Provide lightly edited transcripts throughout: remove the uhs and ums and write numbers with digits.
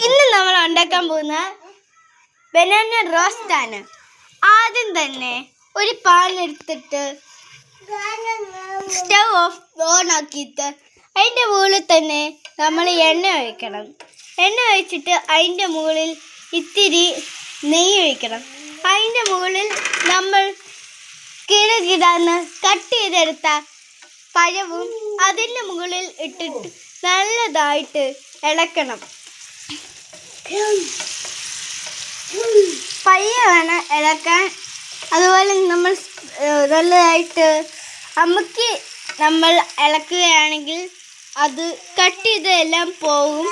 ഇന്ന് നമ്മൾ ഉണ്ടാക്കാൻ പോകുന്ന ബനാന റോസ്റ്റ് ആണ്. ആദ്യം തന്നെ ഒരു പാൻ എടുത്തിട്ട് സ്റ്റവ് ഓൺ ആക്കിയിട്ട് അതിൻ്റെ മുകളിൽ തന്നെ നമ്മൾ എണ്ണ ഒഴിക്കണം. എണ്ണ ഒഴിച്ചിട്ട് അതിൻ്റെ മുകളിൽ ഇത്തിരി നെയ്യ് ഒഴിക്കണം. അതിൻ്റെ മുകളിൽ നമ്മൾ കിടകിടാന്ന് കട്ട് ചെയ്തെടുത്ത പഴവും അതിൻ്റെ മുകളിൽ ഇട്ടിട്ട് നല്ലതായിട്ട് ഇളക്കണം. പയ്യെ വേണം ഇളക്കാൻ. അതുപോലെ നമ്മൾ നല്ലതായിട്ട് അമുക്കി നമ്മൾ ഇളക്കുകയാണെങ്കിൽ അത് കട്ട് ചെയ്തെല്ലാം പോകും.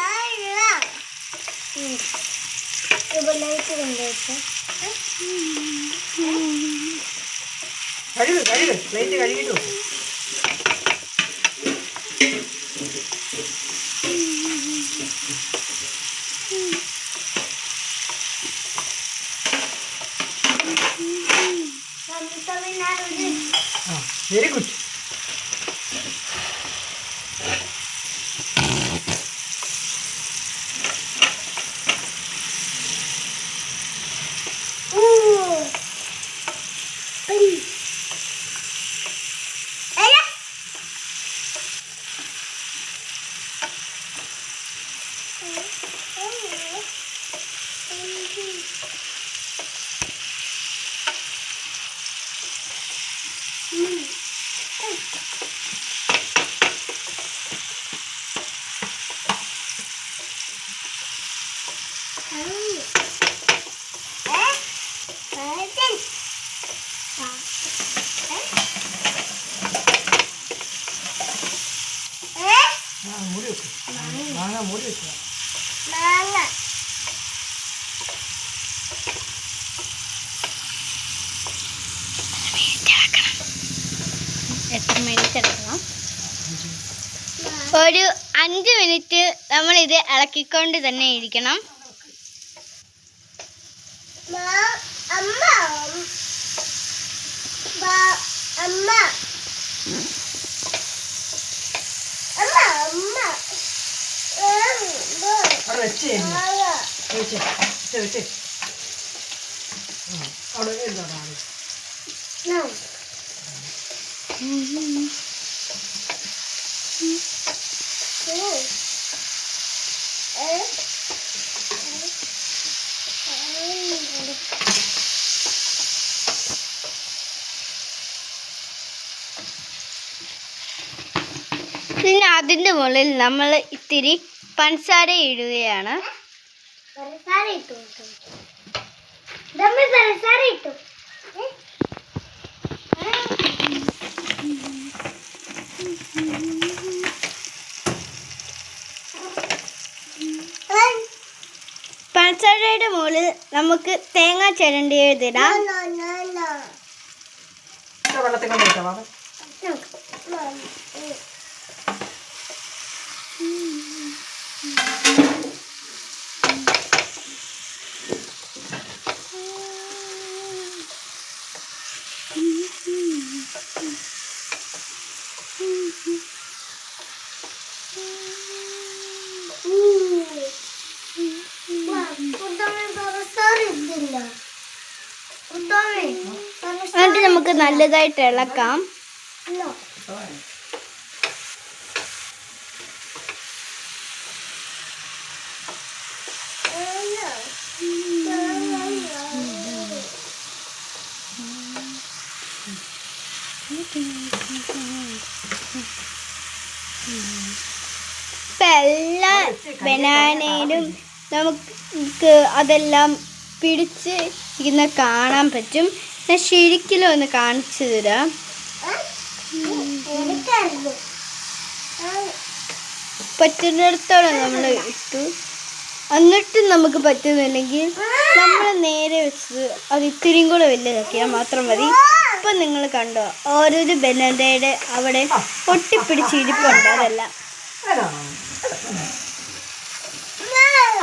Very good. എത്ര മിനിറ്റ് എടുക്കണം? ഒരു 5 മിനിറ്റ് നമ്മളിത് ഇളക്കിക്കൊണ്ട് തന്നെ ഇരിക്കണം. പിന്നെ അതിൻ്റെ മുകളിൽ നമ്മൾ ഇത്തിരി പഞ്ചസാര ഇടുകയാണ്. പഞ്ചസാരയുടെ മുകളിൽ നമുക്ക് തേങ്ങ ചിരണ്ടിയതിടാം. എന്നിട്ട് നമുക്ക് നല്ലതായിട്ട് ഇളക്കാം. എല്ലാ ബനാനയിലും നമുക്ക് അതെല്ലാം പിടിച്ച് ഇന്ന് കാണാൻ പറ്റും. ഞാൻ ശരിക്കും ഒന്ന് കാണിച്ചു തരാം. പറ്റുന്നിടത്തോളം നമ്മൾ ഇട്ടു. എന്നിട്ടും നമുക്ക് പറ്റുന്നില്ലെങ്കിൽ നമ്മൾ നേരെ വെച്ചത് അത് ഇത്തിരിയും കൂടെ വലുതാക്കിയാൽ മാത്രം മതി. ഇപ്പം നിങ്ങൾ കണ്ടോ, ഓരോരു ബനാനയുടെ അവിടെ ഒട്ടിപ്പിടിച്ചിരിപ്പുണ്ട്. അതെല്ലാം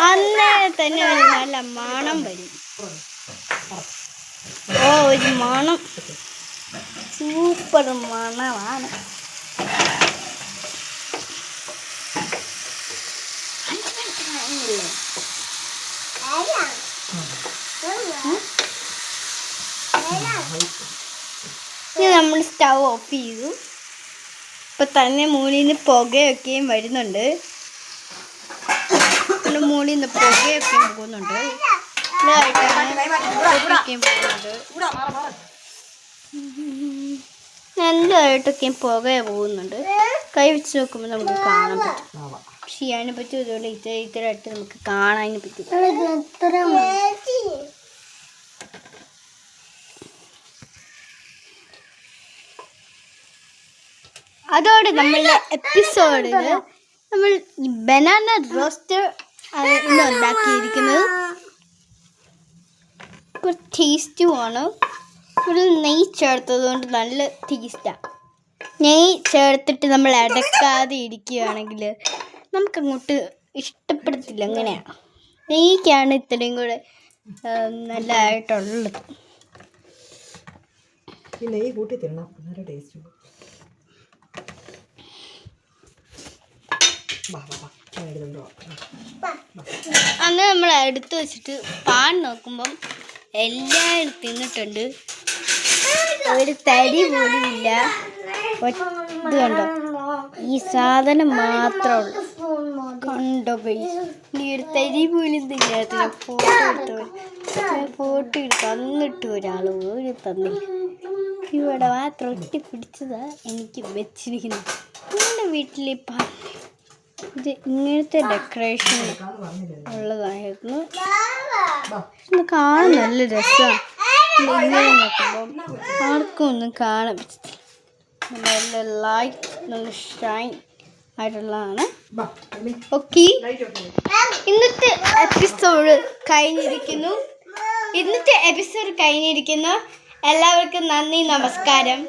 അന്നേരം തന്നെ ഒരു നല്ല മണം വരും. ഒരു മണം, സൂപ്പർ മണമാണ്. ഇനി നമ്മൾ സ്റ്റൗ ഓഫ് ചെയ്തു. ഇപ്പൊ തന്നെ മുകളിൽ നിന്ന് പുകയൊക്കെയും വരുന്നുണ്ട്. മുകളിൽ നിന്ന് പുകയൊക്കെ പോകുന്നുണ്ട്. നല്ലതായിട്ടൊക്കെയും പുക പോകുന്നുണ്ട്. കൈ വെച്ച് നോക്കുമ്പോൾ നമുക്ക് കാണാൻ പറ്റും. പക്ഷെ അതിനെ പറ്റി ഇതുപോലെ ഇത്തരമായിട്ട് നമുക്ക് കാണാൻ പറ്റും. അതോടെ നമ്മളുടെ എപ്പിസോഡിൽ നമ്മൾ ബനാന റോസ്റ്റ് ഇന്ന് ഉണ്ടാക്കിയിരിക്കുന്നത് ഒരു ടേസ്റ്റുമാണ്. ഒരു നെയ്യ് ചേർത്തത് കൊണ്ട് നല്ല ടേസ്റ്റാണ്. നെയ്യ് ചേർത്തിട്ട് നമ്മൾ അടക്കാതെ ഇരിക്കുകയാണെങ്കിൽ നമുക്കങ്ങോട്ട് ഇഷ്ടപ്പെടത്തില്ല. അങ്ങനെയാണ്. നെയ്ക്കാണ് ഇത്രയും കൂടെ നല്ലതായിട്ടുള്ളത്. നെയ്യ് കൂട്ടി തിന്നണം, നല്ല ടേസ്റ്റ്. അന്ന് നമ്മൾ എടുത്ത് വെച്ചിട്ട് പാൻ നോക്കുമ്പം എല്ലാവരും തിന്നിട്ടുണ്ട്. ഒരു തരി പോലും ഇല്ല. ഇത് കണ്ടോ, ഈ സാധനം മാത്രമുള്ളൂ. കണ്ടോ ഈ ഒരു തരി പോലും തിന്നാത്തില്ല. ഫോട്ടോ എടുത്ത് തന്നിട്ട് ഒരാൾ ഒരു തന്നില്ല. ഇവിടെ മാത്രം ഒട്ടി പിടിച്ചതാ എനിക്ക് വെച്ചിരിക്കുന്നത്. എൻ്റെ വീട്ടിലെ ഇത് ഇങ്ങനത്തെ ഡെക്കറേഷൻ ഉള്ളതായിരുന്നു. ഇത് കാണാൻ നല്ല രസമാണ്. ഇങ്ങനെ നോക്കുമ്പോൾ ആർക്കും ഒന്നും കാണാൻ പറ്റത്തില്ല. നല്ല ലൈറ്റ്, നല്ല ഷൈൻ ആയിട്ടുള്ളതാണ്. ഓക്കെ, ഇന്നത്തെ എപ്പിസോഡ് കഴിഞ്ഞിരിക്കുന്നു. എല്ലാവർക്കും നന്ദി, നമസ്കാരം.